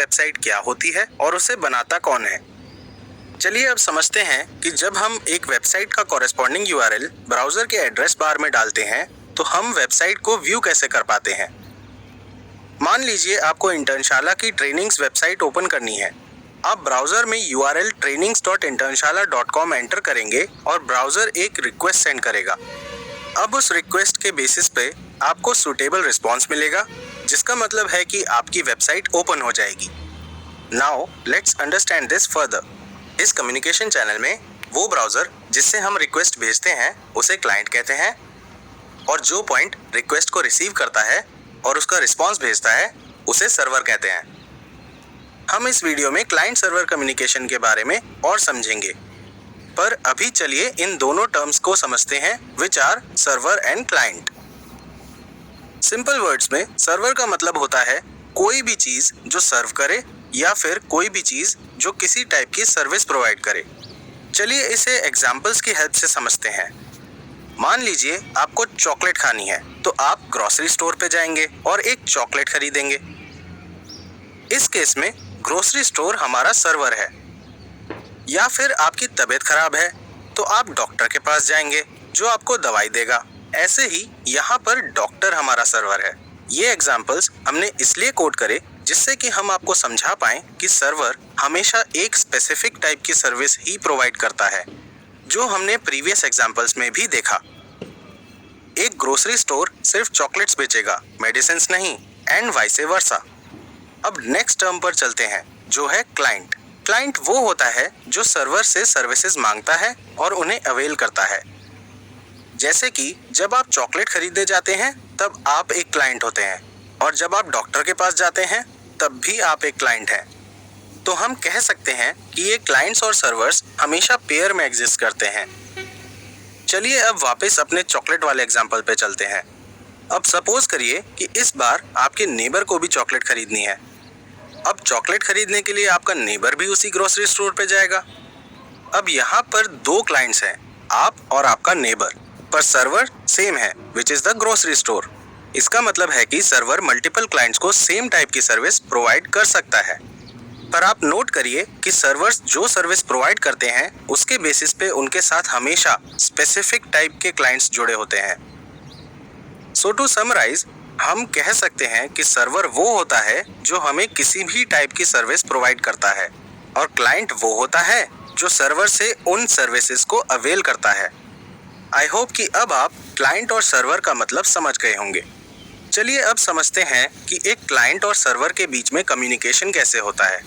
Website क्या होती है और उसे बनाता कौन है। चलिए अब समझते हैं कि जब हम एक वेबसाइट का कॉरेस्पॉन्डिंग यूआरएल ब्राउजर के एड्रेस बार में डालते हैं तो हम वेबसाइट को व्यू कैसे कर पाते हैं। मान लीजिए आपको इंटर्नशाला की ट्रेनिंग्स वेबसाइट ओपन करनी है। आप ब्राउजर में यूआरएल trainings.internshala.com एंटर करेंगे और ब्राउजर एक रिक्वेस्ट सेंड करेगा। अब उस रिक्वेस्ट के बेसिस पे आपको सुटेबल रिस्पॉन्स मिलेगा, जिसका मतलब है कि आपकी वेबसाइट ओपन हो जाएगी। Now let's understand this further. इस कम्युनिकेशन चैनल में वो ब्राउजर जिससे हम रिक्वेस्ट भेजते हैं उसे क्लाइंट कहते हैं, और जो पॉइंट रिक्वेस्ट को रिसीव करता है और उसका रिस्पॉन्स भेजता है उसे सर्वर कहते हैं। हम इस वीडियो में क्लाइंट सर्वर कम्युनिकेशन के बारे में और समझेंगे, पर अभी चलिए इन दोनों टर्म्स को समझते हैं, which are server and client. Simple words में सर्वर का मतलब होता है कोई भी चीज जो सर्व करे या फिर कोई भी चीज जो किसी टाइप की सर्विस प्रोवाइड करे। चलिए इसे एग्जांपल्स की हेल्प से समझते हैं। मान लीजिए आपको चॉकलेट खानी है तो आप ग्रोसरी स्टोर पे जाएंगे और एक चॉकलेट खरीदेंगे। इस केस में ग्रोसरी स्टोर हमारा सर्वर है। या फिर आपकी तबीयत खराब है तो आप डॉक्टर के पास जाएंगे जो आपको दवाई देगा। ऐसे ही यहाँ पर डॉक्टर हमारा सर्वर है। ये एग्जाम्पल्स हमने इसलिए कोड करे जिससे कि हम आपको समझा पाएं कि सर्वर हमेशा एक स्पेसिफिक टाइप की सर्विस ही प्रोवाइड करता है, जो हमने प्रीवियस एग्जाम्पल्स में भी देखा। एक ग्रोसरी स्टोर सिर्फ चॉकलेट्स बेचेगा, मेडिसिन्स नहीं, एंड वाइस वर्सा। अब नेक्स्ट टर्म पर चलते हैं जो है क्लाइंट। क्लाइंट वो होता है जो सर्वर से सर्विसेज मांगता है और उन्हें अवेल करता है। जैसे कि जब आप चॉकलेट खरीदने जाते हैं तब आप एक क्लाइंट होते हैं, और जब आप डॉक्टर के पास जाते हैं तब भी आप एक क्लाइंट हैं। तो हम कह सकते हैं कि ये क्लाइंट्स और सर्वर्स हमेशा पेयर में एग्जिस्ट करते हैं। चलिए अब वापस अपने चॉकलेट वाले एग्जाम्पल पे चलते हैं। अब सपोज करिए कि इस बार आपके नेबर को भी चॉकलेट खरीदनी है। अब चॉकलेट खरीदने के लिए आपका नेबर भी उसी ग्रोसरी स्टोर पे जाएगा। अब यहाँ पर दो क्लाइंट्स हैं, आप और आपका नेबर, पर सर्वर सेम है, which is the grocery store. इसका मतलब है कि सर्वर मल्टीपल क्लाइंट्स को सेम टाइप की सर्विस प्रोवाइड कर सकता है। पर आप नोट करिए कि सर्वर्स जो सर्विस प्रोवाइड करते हैं उसके बेसिस पे उनके साथ हमेशा स्पेसिफिक टाइप के क्लाइंट्स जुड़े होते हैं। सो टू समराइज, हम कह सकते हैं कि सर्वर वो होता है जो हमें किसी भी टाइप की सर्विस प्रोवाइड करता है, और क्लाइंट वो होता है जो सर्वर से उन सर्विसेज को अवेल करता है। आई होप कि अब आप क्लाइंट और सर्वर का मतलब समझ गए होंगे। चलिए अब समझते हैं कि एक क्लाइंट और सर्वर के बीच में कम्युनिकेशन कैसे होता है,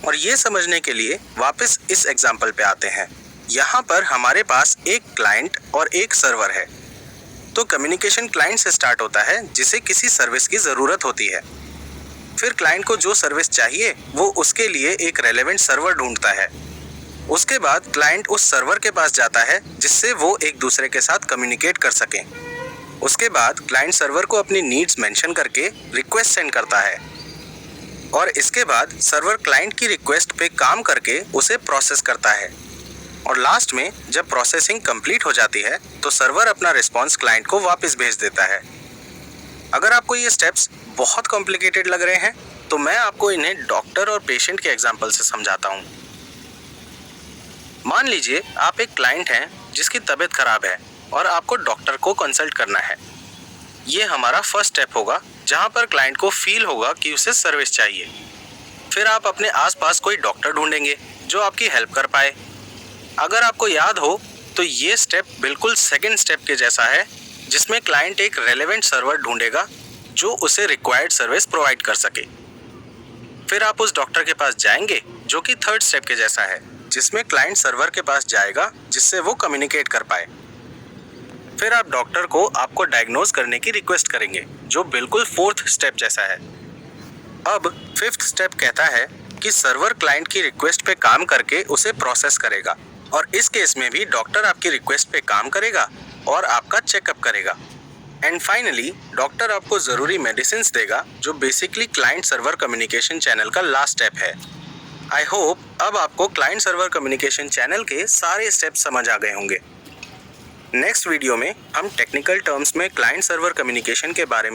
और ये समझने के लिए वापस इस एग्जाम्पल पे आते हैं। यहाँ पर हमारे पास एक क्लाइंट और एक सर्वर है। तो कम्युनिकेशन क्लाइंट से स्टार्ट होता है जिसे किसी सर्विस की ज़रूरत होती है। फिर क्लाइंट को जो सर्विस चाहिए वो उसके लिए एक रेलेवेंट सर्वर ढूंढता है। उसके बाद क्लाइंट उस सर्वर के पास जाता है जिससे वो एक दूसरे के साथ कम्युनिकेट कर सकें। उसके बाद क्लाइंट सर्वर को अपनी नीड्स मेंशन करके रिक्वेस्ट सेंड करता है, और इसके बाद सर्वर क्लाइंट की रिक्वेस्ट पे काम करके उसे प्रोसेस करता है, और लास्ट में जब प्रोसेसिंग कंप्लीट हो जाती है तो सर्वर अपना रिस्पॉन्स क्लाइंट को वापस भेज देता है। अगर आपको ये स्टेप्स बहुत कॉम्प्लिकेटेड लग रहे हैं तो मैं आपको इन्हें डॉक्टर और पेशेंट के एग्जाम्पल से समझाता हूँ। मान लीजिए आप एक क्लाइंट हैं जिसकी तबीयत खराब है और आपको डॉक्टर को कंसल्ट करना है। ये हमारा फर्स्ट स्टेप होगा जहाँ पर क्लाइंट को फील होगा कि उसे सर्विस चाहिए। फिर आप अपने आसपास कोई डॉक्टर ढूंढेंगे जो आपकी हेल्प कर पाए। अगर आपको याद हो तो ये स्टेप बिल्कुल सेकंड स्टेप के जैसा है, जिसमें क्लाइंट एक रेलेवेंट सर्वर ढूंढेगा जो उसे रिक्वायर्ड सर्विस प्रोवाइड कर सके। फिर आप उस डॉक्टर के पास जाएंगे जो कि थर्ड स्टेप के जैसा है, जिसमें क्लाइंट सर्वर के पास जाएगा जिससे वो कम्युनिकेट कर पाए। फिर आप डॉक्टर को आपको डायग्नोज करने की रिक्वेस्ट करेंगे, जो बिल्कुल फोर्थ स्टेप जैसा है। अब फिफ्थ स्टेप कहता है कि सर्वर क्लाइंट की रिक्वेस्ट पे काम करके उसे प्रोसेस करेगा, और इस केस में भी डॉक्टर आपकी रिक्वेस्ट पे काम करेगा और आपका चेकअप करेगा। एंड फाइनली डॉक्टर आपको ज़रूरी मेडिसिन्स देगा, जो basically client server communication channel का लास्ट स्टेप है। आई होप अब आपको क्लाइंट सर्वर कम्युनिकेशन चैनल के सारे स्टेप्स समझ आ गए होंगे। नेक्स्ट वीडियो में हम टेक्निकल टर्म्स में क्लाइंट सर्वर कम्युनिकेशन के बारे में